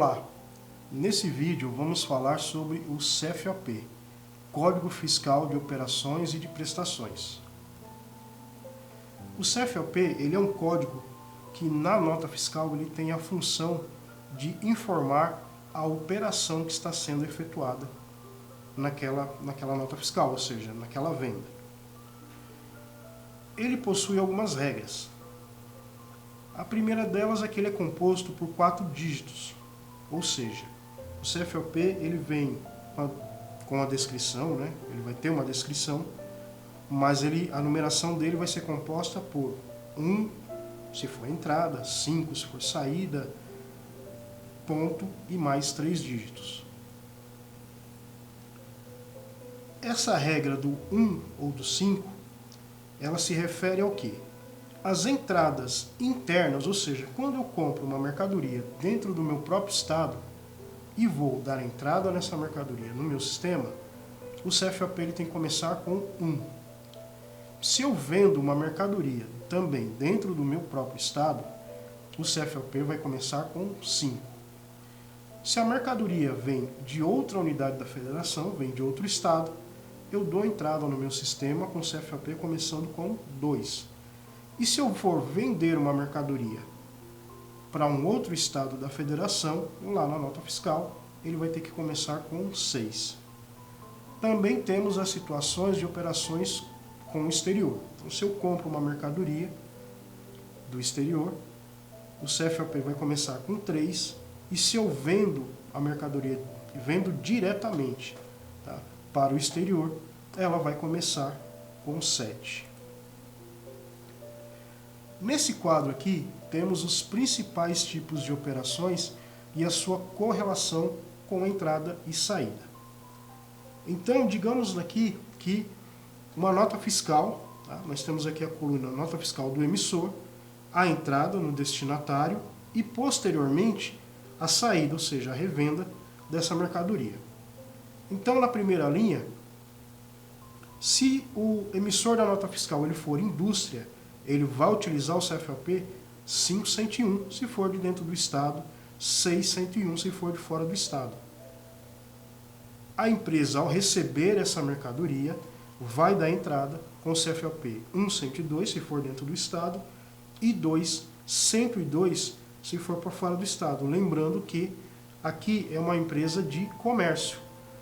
Olá, nesse vídeo vamos falar sobre o CFOP, Código Fiscal de Operações e de Prestações. O CFOP ele é um código que na nota fiscal ele tem a função de informar a operação que está sendo efetuada naquela nota fiscal, ou seja, naquela venda. Ele possui algumas regras. A primeira delas é que ele é composto por 4 dígitos, ou seja, o CFOP ele vem com a descrição, né? Ele vai ter uma descrição, mas a numeração dele vai ser composta por 1 se for entrada, 5 se for saída, ponto e mais 3 dígitos. Essa regra do 1 ou do 5, ela se refere ao quê? As entradas internas, ou seja, quando eu compro uma mercadoria dentro do meu próprio estado e vou dar entrada nessa mercadoria no meu sistema, o CFOP ele tem que começar com 1. Se eu vendo uma mercadoria também dentro do meu próprio estado, o CFOP vai começar com 5. Se a mercadoria vem de outra unidade da federação, vem de outro estado, eu dou entrada no meu sistema com o CFOP começando com 2. E se eu for vender uma mercadoria para um outro estado da federação, lá na nota fiscal, ele vai ter que começar com 6. Também temos as situações de operações com o exterior. Então, se eu compro uma mercadoria do exterior, o CFOP vai começar com 3. E se eu vendo a mercadoria, vendo diretamente, tá, para o exterior, ela vai começar com 7. Nesse quadro aqui, temos os principais tipos de operações e a sua correlação com entrada e saída. Então, digamos aqui que uma nota fiscal, tá? Nós temos aqui a coluna nota fiscal do emissor, a entrada no destinatário e, posteriormente, a saída, ou seja, a revenda dessa mercadoria. Então, na primeira linha, se o emissor da nota fiscal ele for indústria, ele vai utilizar o CFOP 5101 se for de dentro do estado, 6101 se for de fora do estado. A empresa, ao receber essa mercadoria, vai dar entrada com o CFOP 102 se for dentro do estado e 102 se for para fora do estado. Lembrando que aqui é uma empresa de comércio.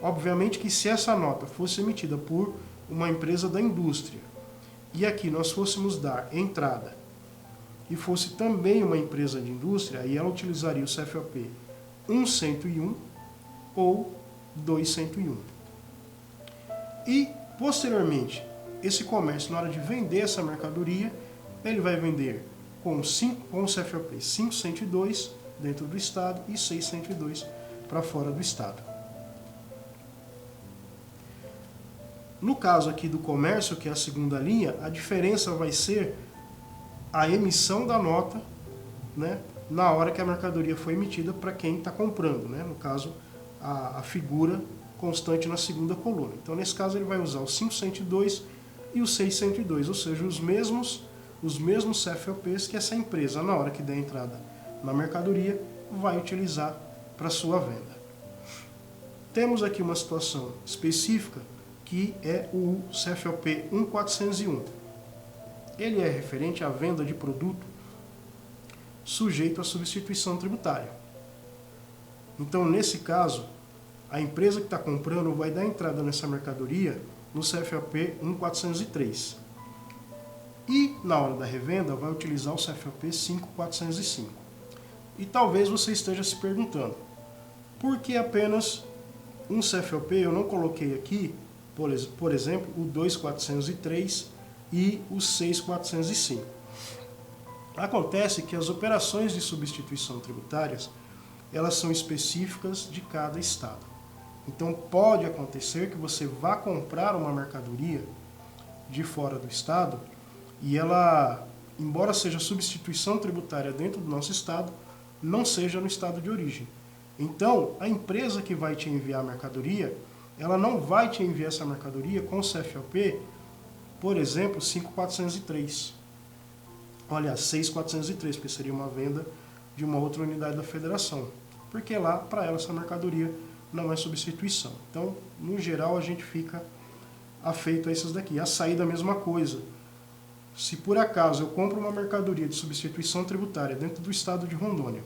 Obviamente que se essa nota fosse emitida por uma empresa da indústria e aqui nós fôssemos dar entrada e fosse também uma empresa de indústria, aí ela utilizaria o CFOP 101 ou 201. E, posteriormente, esse comércio, na hora de vender essa mercadoria, ele vai vender com o CFOP 502 dentro do estado e 602 para fora do estado. No caso aqui do comércio, que é a segunda linha, a diferença vai ser a emissão da nota, né, na hora que a mercadoria foi emitida para quem está comprando, né, no caso, a figura constante na segunda coluna. Então, nesse caso, ele vai usar o 502 e o 602, ou seja, os mesmos CFOPs que essa empresa, na hora que der entrada na mercadoria, vai utilizar para sua venda. Temos aqui uma situação específica, que é o CFOP 1401. Ele é referente à venda de produto sujeito à substituição tributária. Então, nesse caso, a empresa que está comprando vai dar entrada nessa mercadoria no CFOP 1403. E, na hora da revenda, vai utilizar o CFOP 5405. E talvez você esteja se perguntando, por que apenas um CFOP eu não coloquei aqui, por exemplo, o 2403 e o 6405. Acontece que as operações de substituição tributárias, elas são específicas de cada estado. Então pode acontecer que você vá comprar uma mercadoria de fora do estado e ela, embora seja substituição tributária dentro do nosso estado, não seja no estado de origem. Então, a empresa que vai te enviar a mercadoria, ela não vai te enviar essa mercadoria com o CFOP, por exemplo, 5403. Olha, 6403, porque seria uma venda de uma outra unidade da federação. porque lá, para ela, essa mercadoria não é substituição. Então, no geral, a gente fica afeito a esses daqui. A saída, a mesma coisa. Se por acaso eu compro uma mercadoria de substituição tributária dentro do estado de Rondônia,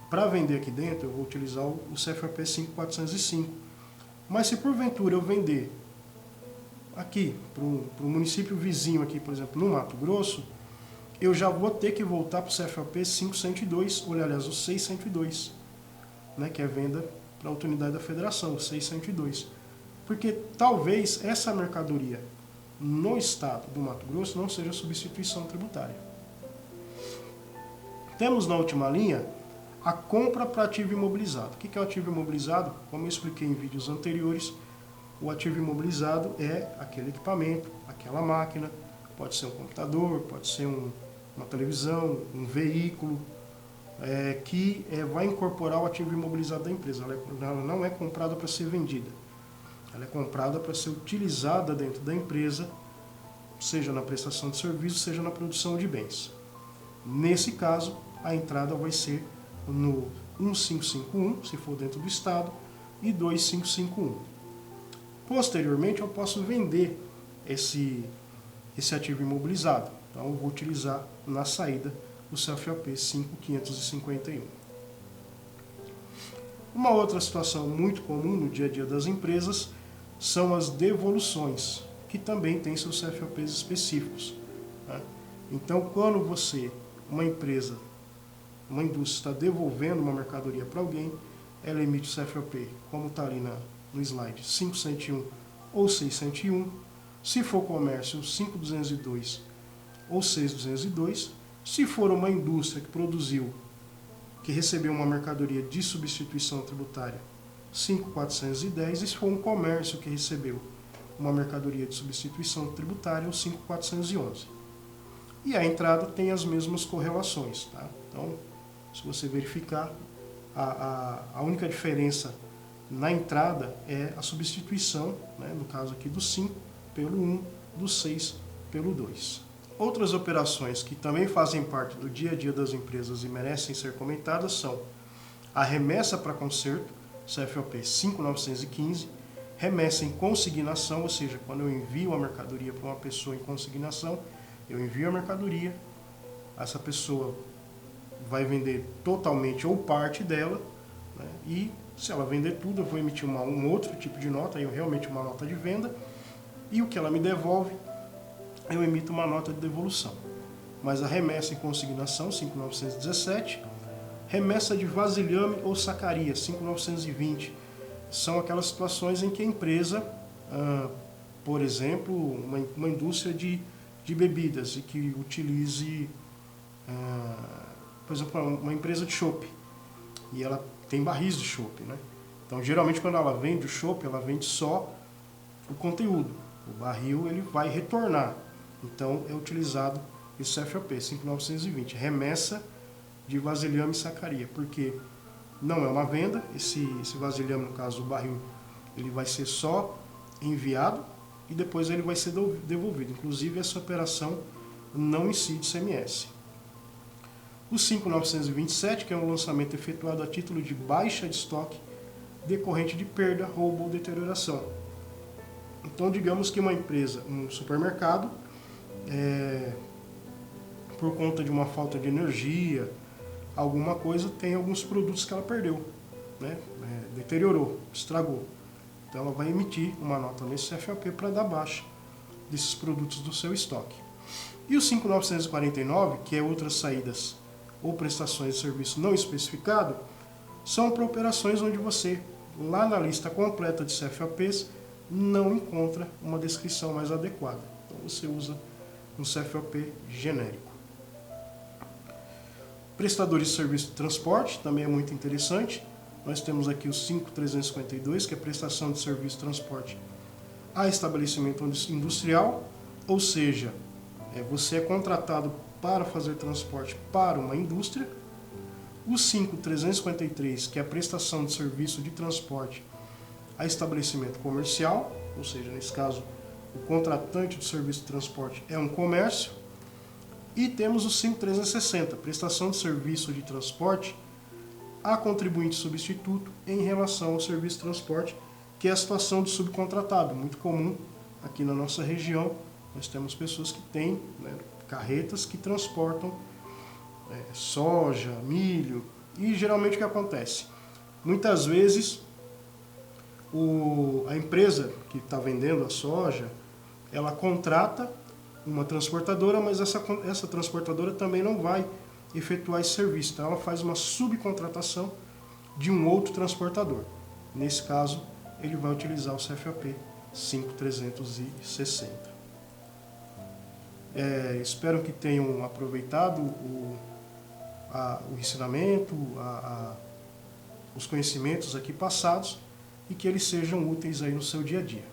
para vender aqui dentro, eu vou utilizar o CFAP 5405. Mas se porventura eu vender aqui, para o município vizinho aqui, por exemplo, no Mato Grosso, eu já vou ter que voltar para o CFAP 5102, ou aliás, o 602, né, que é venda para a outra unidade da federação, o 602. Porque talvez essa mercadoria no estado do Mato Grosso não seja substituição tributária. Temos na última linha a compra para ativo imobilizado. O que é o ativo imobilizado? Como eu expliquei em vídeos anteriores, o ativo imobilizado é aquele equipamento, aquela máquina, pode ser um computador, pode ser uma televisão, um veículo, que vai incorporar o ativo imobilizado da empresa. Ela não é comprada para ser vendida. Ela é comprada para ser utilizada dentro da empresa, seja na prestação de serviço, seja na produção de bens. Nesse caso, a entrada vai ser no 1551, se for dentro do estado, e 2551. Posteriormente, eu posso vender esse ativo imobilizado. Então, eu vou utilizar na saída o CFAP 5551. Uma outra situação muito comum no dia a dia das empresas são as devoluções, que também têm seus CFAPs específicos. Tá? Então, quando uma empresa, uma indústria está devolvendo uma mercadoria para alguém, ela emite o CFAP, como está ali no slide, 5101 ou 601. Se for comércio, 5202 ou 6202. Se for uma indústria que recebeu uma mercadoria de substituição tributária, 5410. E se for um comércio que recebeu uma mercadoria de substituição tributária, o 5411. E a entrada tem as mesmas correlações. Tá? Então, se você verificar, a única diferença na entrada é a substituição, né, no caso aqui do 5 pelo 1, do 6 pelo 2. Outras operações que também fazem parte do dia a dia das empresas e merecem ser comentadas são a remessa para conserto, CFOP 5915, remessa em consignação, ou seja, quando eu envio a mercadoria para uma pessoa em consignação, eu envio a mercadoria, essa pessoa vai vender totalmente ou parte dela, né, e se ela vender tudo, eu vou emitir um outro tipo de nota, aí realmente uma nota de venda, e o que ela me devolve, eu emito uma nota de devolução. Mas a remessa em consignação, 5.917, remessa de vasilhame ou sacaria, 5.920, são aquelas situações em que a empresa, por exemplo, uma indústria de bebidas e que utilize, por exemplo, uma empresa de chopp, e ela tem barris de chopp, né? Então, geralmente, quando ela vende o chopp, ela vende só o conteúdo. O barril ele vai retornar. Então, é utilizado esse CFOP 5920, remessa de vasilhame e sacaria, porque não é uma venda, esse vasilhame, no caso o barril, ele vai ser só enviado e depois ele vai ser devolvido. Inclusive, essa operação não incide ICMS. O 5927, que é um lançamento efetuado a título de baixa de estoque decorrente de perda, roubo ou deterioração. Então, digamos que uma empresa, um supermercado, por conta de uma falta de energia, alguma coisa, tem alguns produtos que ela perdeu, né? Deteriorou, estragou. Então ela vai emitir uma nota nesse CFOP para dar baixa desses produtos do seu estoque. E o 5.949, que é outras saídas ou prestações de serviço não especificado, são para operações onde você, lá na lista completa de CFOPs, não encontra uma descrição mais adequada. Então você usa um CFOP genérico. Prestadores de serviço de transporte, também é muito interessante. Nós temos aqui o 5.352, que é prestação de serviço de transporte a estabelecimento industrial, ou seja, você é contratado para fazer transporte para uma indústria. O 5.353, que é a prestação de serviço de transporte a estabelecimento comercial, ou seja, nesse caso, o contratante de serviço de transporte é um comércio. E temos o 5.360, prestação de serviço de transporte a contribuinte substituto em relação ao serviço de transporte, que é a situação do subcontratado, muito comum aqui na nossa região. Nós temos pessoas que têm, né, carretas que transportam soja, milho, e geralmente o que acontece? Muitas vezes a empresa que está vendendo a soja, ela contrata uma transportadora, mas essa transportadora também não vai efetuar esse serviço. Então ela faz uma subcontratação de um outro transportador. Nesse caso, ele vai utilizar o CFAP 5360. Espero que tenham aproveitado o ensinamento, os conhecimentos aqui passados, e que eles sejam úteis aí no seu dia a dia.